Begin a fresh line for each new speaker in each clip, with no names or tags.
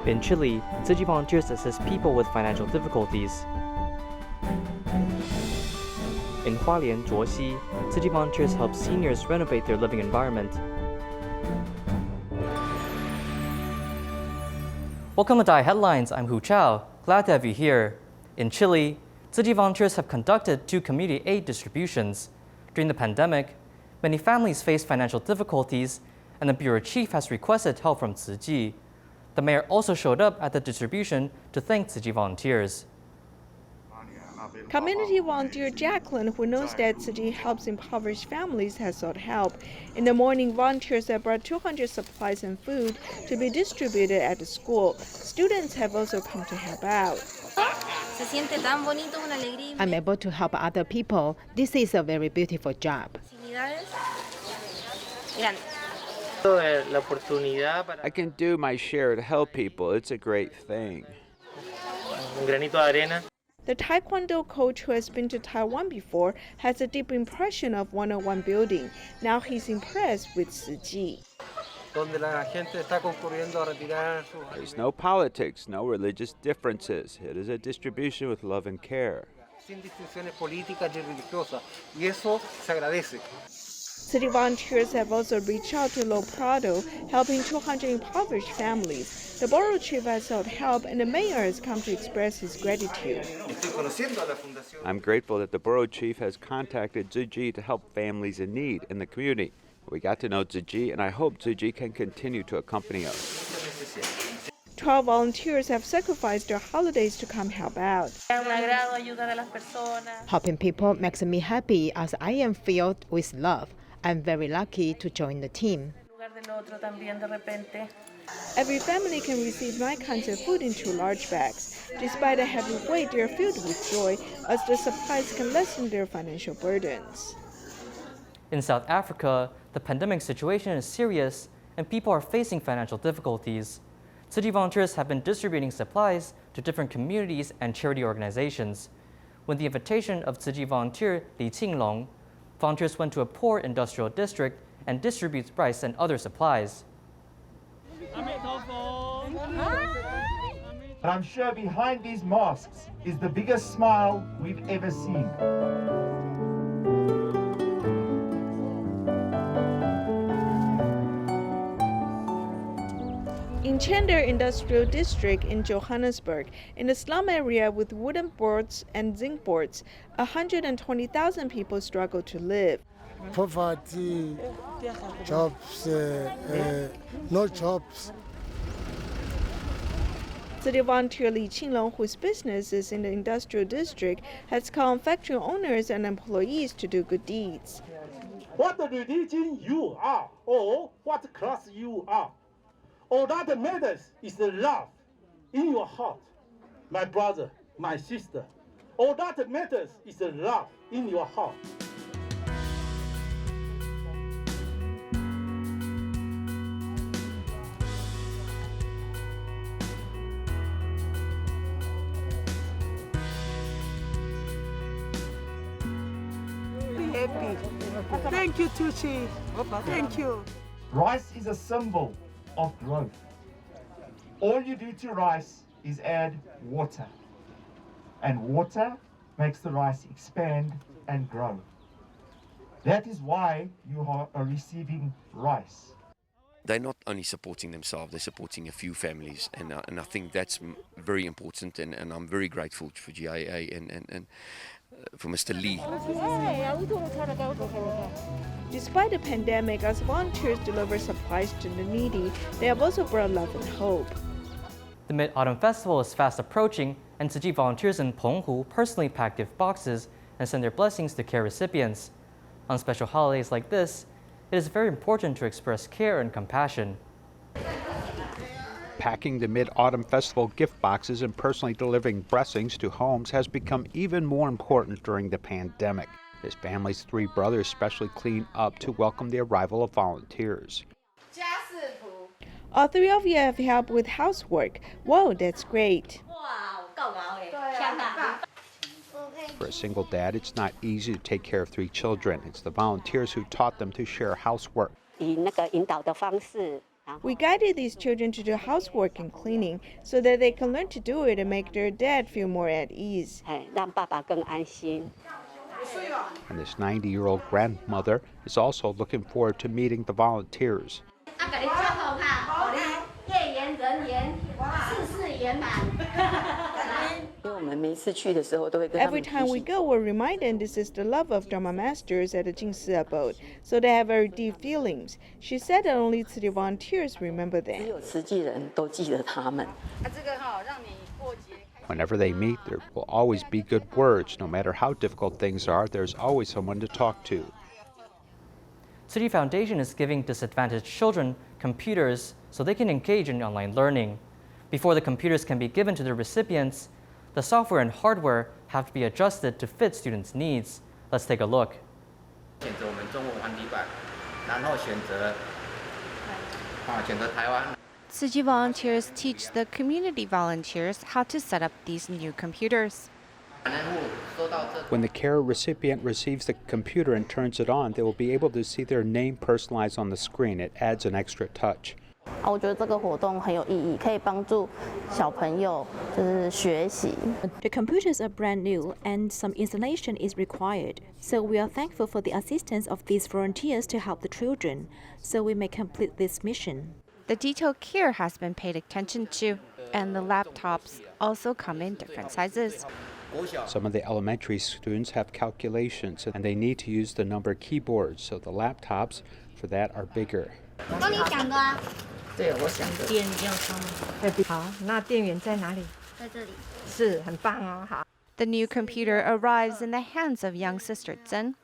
In Chile, Tzu Chi volunteers assist people with financial difficulties. In Hualien, Zhuoxi, Tzu Chi volunteers help seniors renovate their living environment. Welcome to Dai Headlines, I'm Hu Chao. Glad to have you here. In Chile, Tzu Chi volunteers have conducted 2 community aid distributions. During the pandemic, many families face financial difficulties, and the bureau chief has requested help from Tzu Chi. The mayor also showed up at the distribution to thank Tzu Chi volunteers.
Community volunteer Jacqueline, who knows that Tzu Chi helps impoverished families, has sought help. In the morning, volunteers have brought 200 supplies and food to be distributed at the school. Students have also come to help out.
I'm able to help other people. This is a very beautiful job.
I can do my share to help people. It's a great thing.
The Taekwondo coach, who has been to Taiwan before, has a deep impression of 101 building. Now he's impressed with Tzu Chi.
There's no politics, no religious differences. It is a distribution with love and care.
City volunteers have also reached out to Lo Prado, helping 200 impoverished families. The borough chief has sought help, and the mayor has come to express his gratitude.
I'm grateful that the borough chief has contacted Tzu Chi to help families in need in the community. We got to know Tzu Chi, and I hope Tzu Chi can continue to accompany us.
12 volunteers have sacrificed their holidays to come help out.
Helping people makes me happy as I am filled with love. I'm very lucky to join the team.
Every family can receive 9 kinds of food in 2 large bags. Despite a heavy weight, they are filled with joy as the supplies can lessen their financial burdens.
In South Africa, the pandemic situation is serious and people are facing financial difficulties. Tzu Chi volunteers have been distributing supplies to different communities and charity organizations. With the invitation of Tzu Chi volunteer Li Qinglong, volunteers went to a poor industrial district and distributed rice and other supplies.
I'm sure behind these masks is the biggest smile we've ever seen.
In Chender Industrial District in Johannesburg, in a slum area with wooden boards and zinc boards, 120,000 people struggle to live.
Poverty, jobs, no jobs.
City volunteer Li Qinglong, whose business is in the industrial district, has called factory owners and employees to do good deeds.
What religion you are, or what class you are, all that matters is the love in your heart, my brother, my sister. All that matters is the love in your heart.
Happy. Thank you, Tzu Chi. Thank you.
Rice is a symbol of growth. All you do to rice is add water. And water makes the rice expand and grow. That is why you are receiving rice.
They're not only supporting themselves, they're supporting a few families, and I think that's very important, and I'm very grateful for GIA and for Mr. Lee.
Despite the pandemic, as volunteers deliver supplies to the needy, they have also brought love and hope.
The Mid-Autumn Festival is fast approaching, and Tzu Chi volunteers in Penghu personally pack gift boxes and send their blessings to care recipients. On special holidays like this, it is very important to express care and compassion.
Packing the Mid-Autumn Festival gift boxes and personally delivering blessings to homes has become even more important during the pandemic. This family's 3 brothers specially clean up to welcome the arrival of volunteers.
All 3 of you have helped with housework. Whoa, that's great.
For a single dad, it's not easy to take care of 3 children. It's the volunteers who taught them to share housework.
We guided these children to do housework and cleaning so that they can learn to do it and make their dad feel more at ease.
让爸爸更安心。
And this 90-year-old grandmother is also looking forward to meeting the volunteers.
Every time we go, we're reminded this is the love of Dharma masters at the Jingsi abode, so they have very deep feelings. She said that only Tzu Chi volunteers remember them.
Whenever they meet, there will always be good words. No matter how difficult things are, there's always someone to talk to.
Tzu Chi Foundation is giving disadvantaged children computers so they can engage in online learning. Before the computers can be given to the recipients, the software and hardware have to be adjusted to fit students' needs. Let's take a look.
选择我们中文繁体版，然后选择台湾。
Tzu Chi volunteers teach the community volunteers how to set up these new computers.
When the care recipient receives the computer and turns it on, they will be able to see their name personalized on the screen. It adds an extra touch.
我觉得这个活动很有意义，可以帮助小朋友就是学习。
The computers are brand new and some installation is required. So we are thankful for the assistance of these volunteers to help the children, so we may complete this mission.
The detailed care has been paid attention to, and the laptops also come in different sizes.
Some of the elementary students have calculations and they need to use the number keyboards, so the laptops for that are bigger.
帮你讲的啊。
对，我想的。电要上吗？好，那电源在哪里？
在这里。
是，很棒哦，好。
The new computer arrives in the hands of young sister Zhen.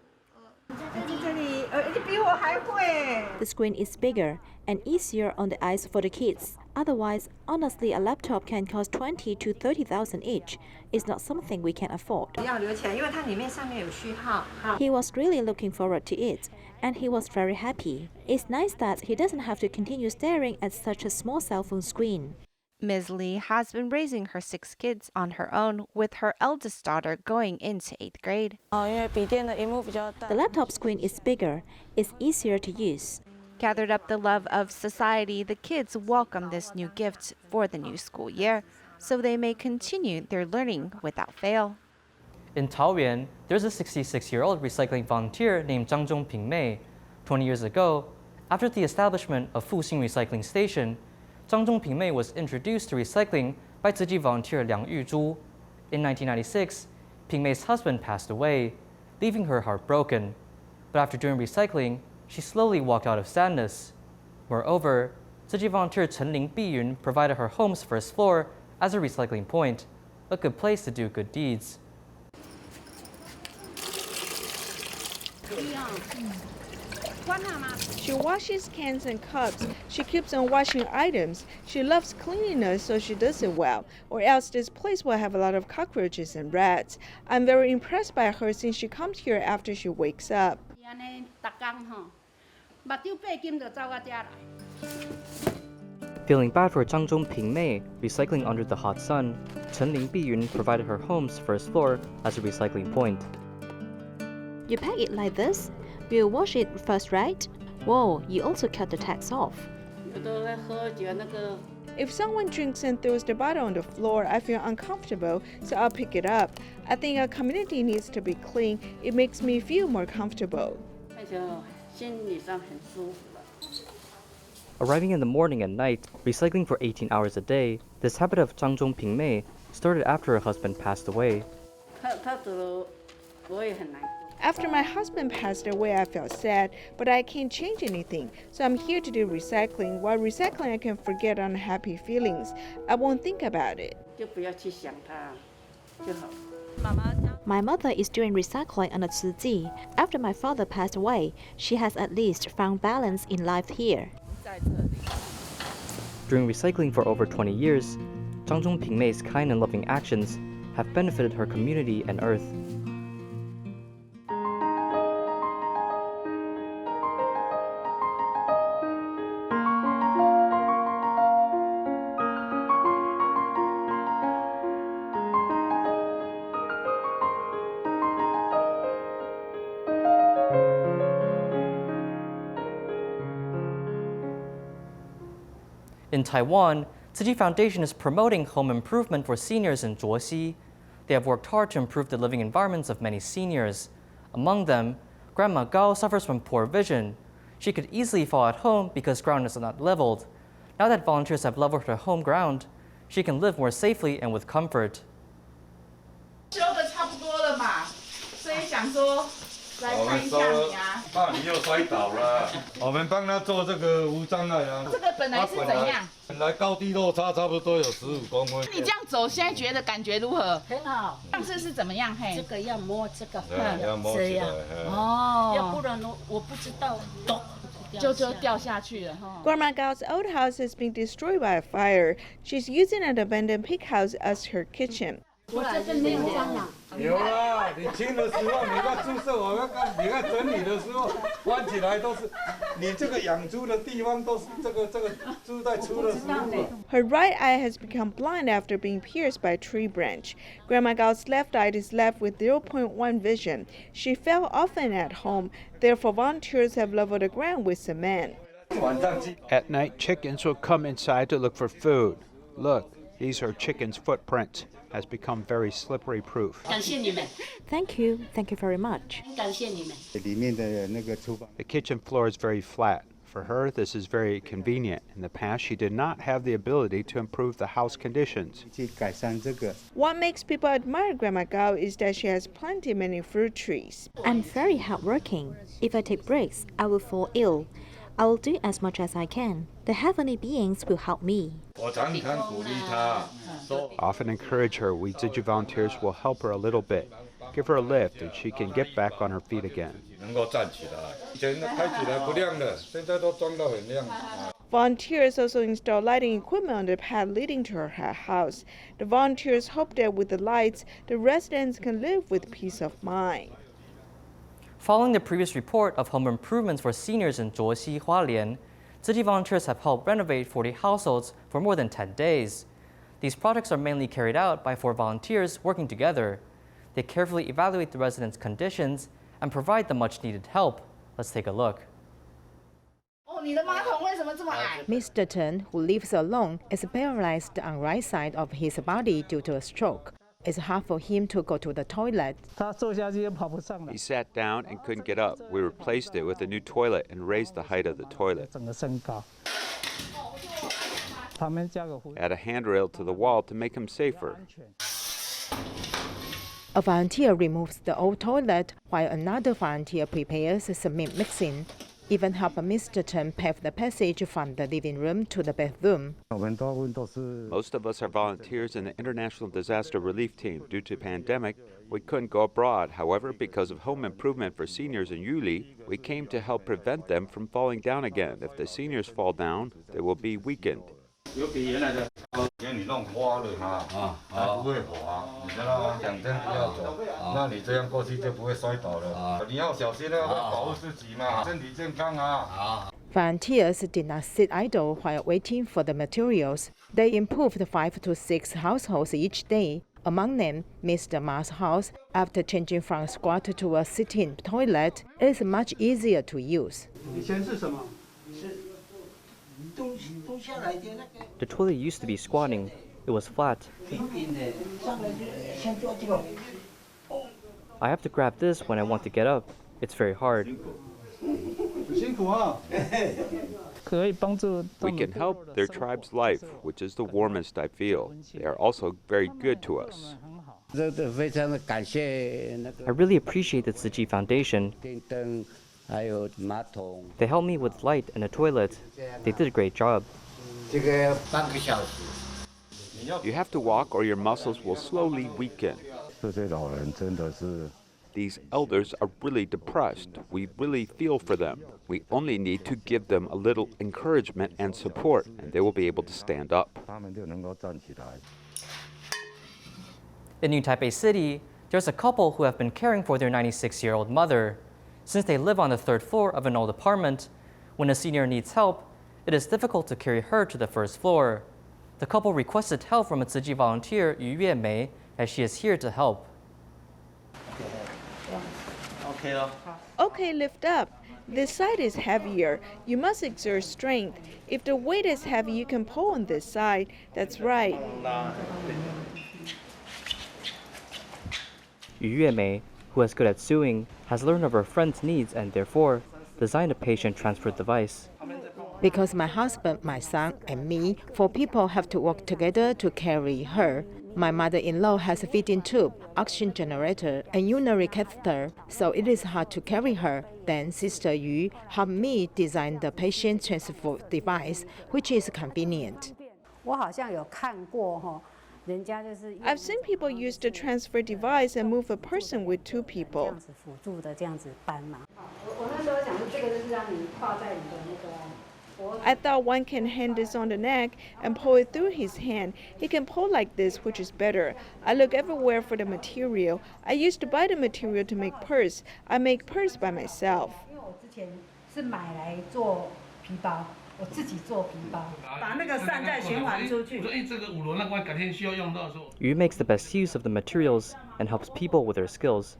The screen is bigger and easier on the eyes for the kids. Otherwise, honestly, a laptop can cost 20 to 30,000 each. It's not something we can afford. He was really looking forward to it, and he was very happy. It's nice that he doesn't have to continue staring at such a small cell phone screen.
Ms. Lee has been raising her 6 kids on her own, with her eldest daughter going into 8th grade.
The laptop screen is bigger. It's easier to use.
Gathered up the love of society, the kids welcome this new gift for the new school year, so they may continue their learning without fail.
In Hualien, there's a 66-year-old recycling volunteer named Zhang Zhongping Mei. 20 years ago, after the establishment of Fuxing Recycling Station, Zhang Zhongping Mei was introduced to recycling by Tzu Chi volunteer Liang Yuzhu. In 1996, Ping Mei's husband passed away, leaving her heartbroken. But after doing recycling, she slowly walked out of sadness. Moreover, Tzu Chi volunteer Chenling Biyun provided her home's first floor as a recycling point, a good place to do good deeds.
She washes cans and cups. She keeps on washing items. She loves cleanliness, so she does it well, or else this place will have a lot of cockroaches and rats. I'm very impressed by her since she comes here after she wakes up.
Feeling bad for Zhang Zhongping Mei recycling under the hot sun, Chenling Biyun provided her home's first floor as a recycling point.
You pack it like this? We'll wash it first, right? Whoa, you also cut the tags off.
If someone drinks and throws the bottle on the floor, I feel uncomfortable, so I'll pick it up. I think our community needs to be clean. It makes me feel more comfortable.
Arriving in the morning and night, recycling for 18 hours a day, this habit of Zhang Zhongping Mei started after her husband passed away.
After my husband passed away, I felt sad, but I can't change anything. So I'm here to do recycling. While recycling, I can forget unhappy feelings. I won't think about it.
My mother is doing recycling under Tzu Chi. After my father passed away, she has at least found balance in life here.
Doing recycling for over 20 years, Zhang Zhongping Mei's kind and loving actions have benefited her community and Earth. In Taiwan, Tzu Chi Foundation is promoting home improvement for seniors in Tzu Chi. They have worked hard to improve the living environments of many seniors. Among them, Grandma Gao suffers from poor vision. She could easily fall at home because ground is not leveled. Now that volunteers have leveled her home ground, she can live more safely and with comfort.
修的差不多了嘛，所以想说来看一下你啊。
怕你又摔倒了，我们帮他做这个无障碍啊。
这个本来是怎样？
本来高低落差差不多有15公分。
你这样走，现在觉得感觉如何？
很好。
上次是怎么样？嘿，
这个要摸这个，
要摸起来。
哦，
要不然我不知道，
就掉下去了。
Grandma Gao's old house is being destroyed by a fire. She's using an abandoned pig house as her kitchen.
我这个没有蟑螂。
有啊，你清的时候，你在注射，你在整理的时候，关起来都是，你这个养猪的地方都是这个猪在出的时候。
Her right eye has become blind after being pierced by a tree branch. Grandma Gao's left eye is left with 0.1 vision. She fell often at home. Therefore, volunteers have leveled the ground with cement.
At night, chickens will come inside to look for food. Look, these are chickens' footprints. Has become very slippery proof.
Thank you very much.
The kitchen floor is very flat. For her, this is very convenient. In the past, she did not have the ability to improve the house conditions.
What makes people admire Grandma Gao is that she has planted many fruit trees.
I'm very hardworking. If I take breaks, I will fall ill. I will do as much as I can. The heavenly beings will help me.
Often encourage her. We Tzu Chi volunteers will help her a little bit. Give her a lift and she can get back on her feet again.
Volunteers also install lighting equipment on the path leading to her house. The volunteers hope that with the lights, the residents can live with peace of mind.
Following the previous report of home improvements for seniors in Tzu Chi, Hualien, Tzu Chi volunteers have helped renovate 40 households for more than 10 days. These projects are mainly carried out by 4 volunteers working together. They carefully evaluate the residents' conditions and provide the much-needed help. Let's take a look.
Mr. Chen, who lives alone, is paralyzed on right side of his body due to a stroke. It's hard for him to go to the toilet.
He sat down and couldn't get up. We replaced it with a new toilet and raised the height of the toilet. Add a handrail to the wall to make him safer.
A volunteer removes the old toilet while another volunteer prepares cement mixing. Even help Mr. Chen pave the passage from the living room to the bedroom.
Most of us are volunteers in the International Disaster Relief Team. Due to pandemic, we couldn't go abroad. However, because of home improvement for seniors in Hualien, we came to help prevent them from falling down again. If the seniors fall down, they will be weakened.
Volunteers did not sit idle while waiting for the materials. They improved 5 to 6 households each day. Among them, Mr. Ma's house, after changing from a squat to a sitting toilet, is much easier to use.
The toilet used to be squatting. It was flat. I have to grab this when I want to get up. It's very hard.
We can help their tribe's life, which is the warmest I feel. They are also very good to us.
I really appreciate the Tzu Chi Foundation. They helped me with light and a toilet. They did a great job.
You have to walk or your muscles will slowly weaken. These elders are really depressed. We really feel for them. We only need to give them a little encouragement and support, and they will be able to stand up.
In New Taipei City, there's a couple who have been caring for their 96-year-old mother. Since they live on the 3rd floor of an old apartment, when a senior needs help, it is difficult to carry her to the 1st floor. The couple requested help from a Tzu Chi volunteer, Yu Yuemei, as she is here to help.
Okay, lift up. This side is heavier. You must exert strength. If the weight is heavy, you can pull on this side. That's right.
Yu Yuemei, who is good at sewing, has learned of her friend's needs and therefore designed a patient transfer device.
Because my husband, my son, and me, 4 people have to work together to carry her. My mother-in-law has a feeding tube, oxygen generator, and urinary catheter, so it is hard to carry her. Then Sister Yu helped me design the patient transfer device, which is convenient.
I've seen people use the transfer device and move a person with 2 people. I thought one can hand this on the neck and pull it through his hand. He can pull like this, which is better. I look everywhere for the material. I used to buy the material to make purse. I make purse by myself.
Yu makes the best use of the materials and helps people with their skills.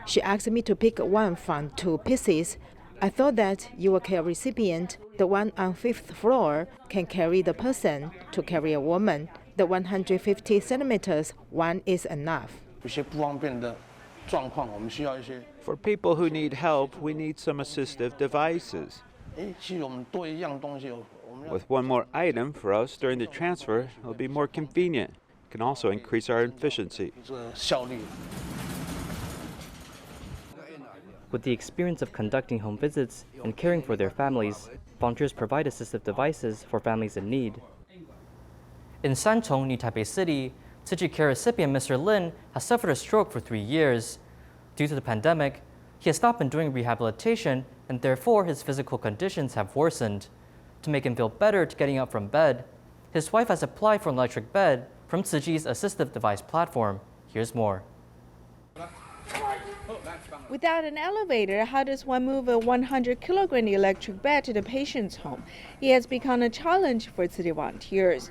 She asked me to pick one from 2 pieces. I thought that you will care recipient, the one on 5th floor, can carry the person. To carry a woman, the 150 centimeters one is enough.
For people who need help, we need some assistive devices. With one more item for us during the transfer, it'll be more convenient. It can also increase our efficiency.
With the experience of conducting home visits and caring for their families, volunteers provide assistive devices for families in need. In Sanchong, New Taipei City, Tzu Chi care recipient Mr. Lin has suffered a stroke for 3 years. Due to the pandemic, he has not been doing rehabilitation and therefore his physical conditions have worsened. To make him feel better to getting up from bed, his wife has applied for an electric bed from Tzu Chi's assistive device platform. Here's more.
Without an elevator, how does one move a 100-kilogram electric bed to the patient's home? It has become a challenge for Tzu Chi volunteers.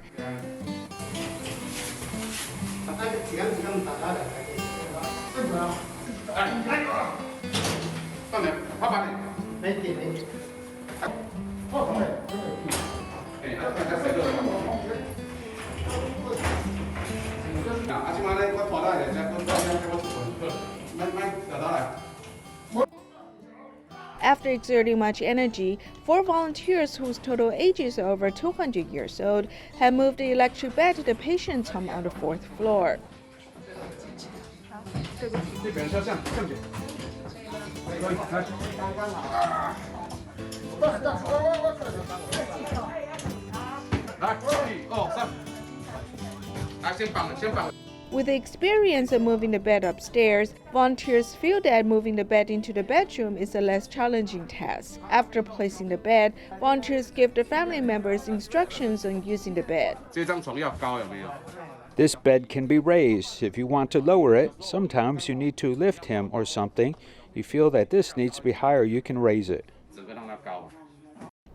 After exerting much energy, 4 volunteers whose total age is over 200 years old have moved the electric bed to the patient's home on the 4th floor. With the experience of moving the bed upstairs, volunteers feel that moving the bed into the bedroom is a less challenging task. After placing the bed, volunteers give the family members instructions on using the bed.
This bed can be raised. If you want to lower it, sometimes you need to lift him or something. You feel that this needs to be higher, you can raise it.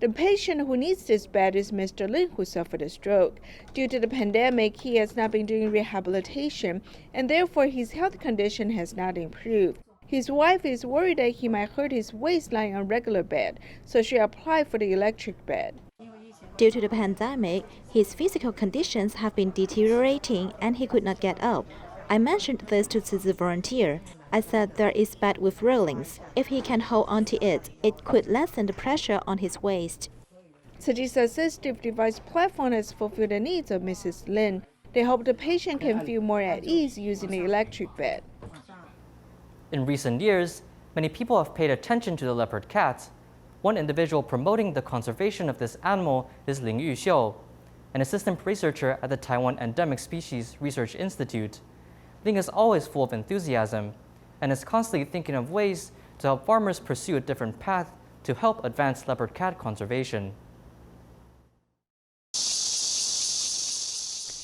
The patient who needs this bed is Mr. Lin, who suffered a stroke. Due to the pandemic, he has not been doing rehabilitation, and therefore his health condition has not improved. His wife is worried that he might hurt his waist lying on regular bed, so she applied for the electric bed.
Due to the pandemic, his physical conditions have been deteriorating and he could not get up. I mentioned this to the volunteer. I said there is bed with railings. If he can hold onto it, it could lessen the pressure on his waist.
Tzu Chi's assistive device platform has fulfilled the needs of Mrs. Lin. They hope the patient can feel more at ease using the electric bed.
In recent years, many people have paid attention to the leopard cat. One individual promoting the conservation of this animal is Ling Yuxiu, an assistant researcher at the Taiwan Endemic Species Research Institute. Ling is always full of enthusiasm and is constantly thinking of ways to help farmers pursue a different path to help advance leopard cat conservation.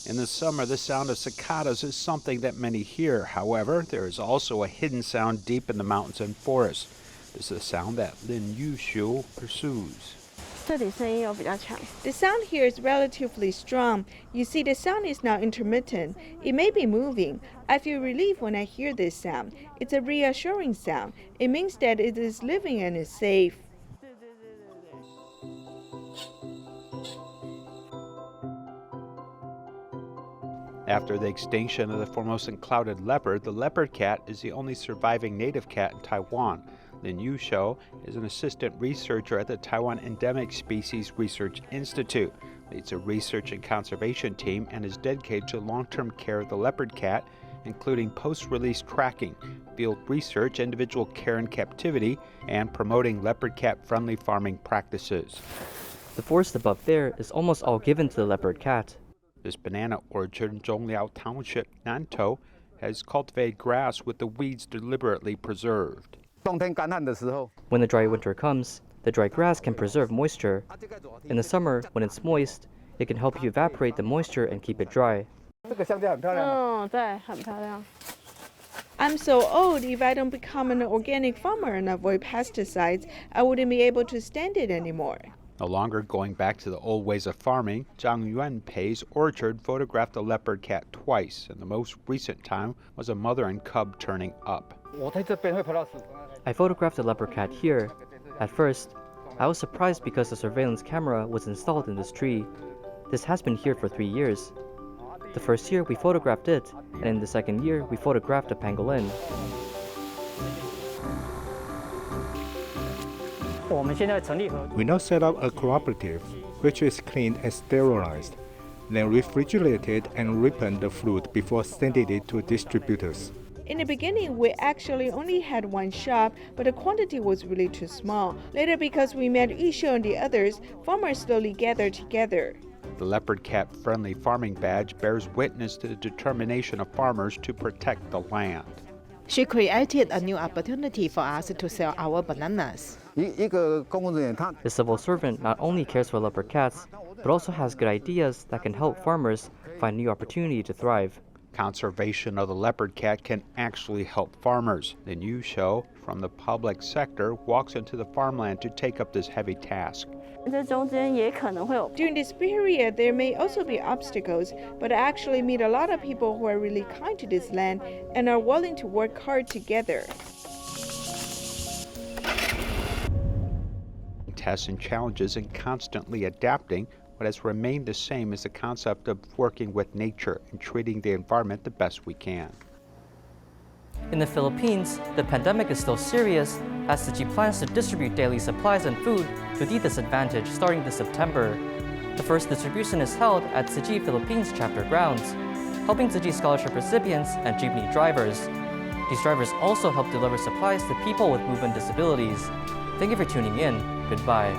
In the summer, the sound of cicadas is something that many hear. However, there is also a hidden sound deep in the mountains and forests. This is a sound that Lin Yuxiu pursues.
The sound here is relatively strong. You see, the sound is now intermittent. It may be moving. I feel relief when I hear this sound. It's a reassuring sound. It means that it is living and is safe.
After the extinction of the Formosan clouded leopard, the leopard cat is the only surviving native cat in Taiwan. Lin Yu is an assistant researcher at the Taiwan Endemic Species Research Institute, leads a research and conservation team, and is dedicated to long-term care of the leopard cat, including post-release tracking, field research, individual care in captivity, and promoting leopard cat-friendly farming practices.
The forest above there is almost all given to the leopard cat.
This banana orchard in Zhongliao Township, Nantou, has cultivated grass with the weeds deliberately preserved.
When the dry winter comes, the dry grass can preserve moisture. In the summer, when it's moist, it can help you evaporate the moisture and keep it dry.
I'm so old, if I don't become an organic farmer and avoid pesticides, I wouldn't be able to stand it anymore.
No longer going back to the old ways of farming, Zhang Yuanpei's orchard photographed a leopard cat twice, and the most recent time was a mother and cub turning up.
I photographed a leopard cat here. At first, I was surprised because the surveillance camera was installed in this tree. This has been here for 3 years. The first year we photographed it, and in the second year we photographed a pangolin.
We now set up a cooperative, which is cleaned and sterilized, then refrigerated and ripened the fruit before sending it to distributors.
In the beginning, we actually only had one shop, but the quantity was really too small. Later, because we met Yisho and the others, farmers slowly gathered together.
The leopard cat-friendly farming badge bears witness to the determination of farmers to protect the land.
She created a new opportunity for us to sell our bananas.
The civil servant not only cares for leopard cats, but also has good ideas that can help farmers find new opportunity to thrive.
Conservation of the leopard cat can actually help farmers. The Yu from the public sector walks into the farmland to take up this heavy task.
During this period, there may also be obstacles, but I actually meet a lot of people who are really kind to this land and are willing to work hard together.
Tests and challenges and constantly adapting, what has remained the same is the concept of working with nature and treating the environment the best we can.
In the Philippines, the pandemic is still serious as Tzu Chi plans to distribute daily supplies and food to the disadvantaged starting this September. The first distribution is held at Tzu Chi Philippines chapter grounds, helping Tzu Chi scholarship recipients and jeepney drivers. These drivers also help deliver supplies to people with movement disabilities. Thank you for tuning in. Goodbye.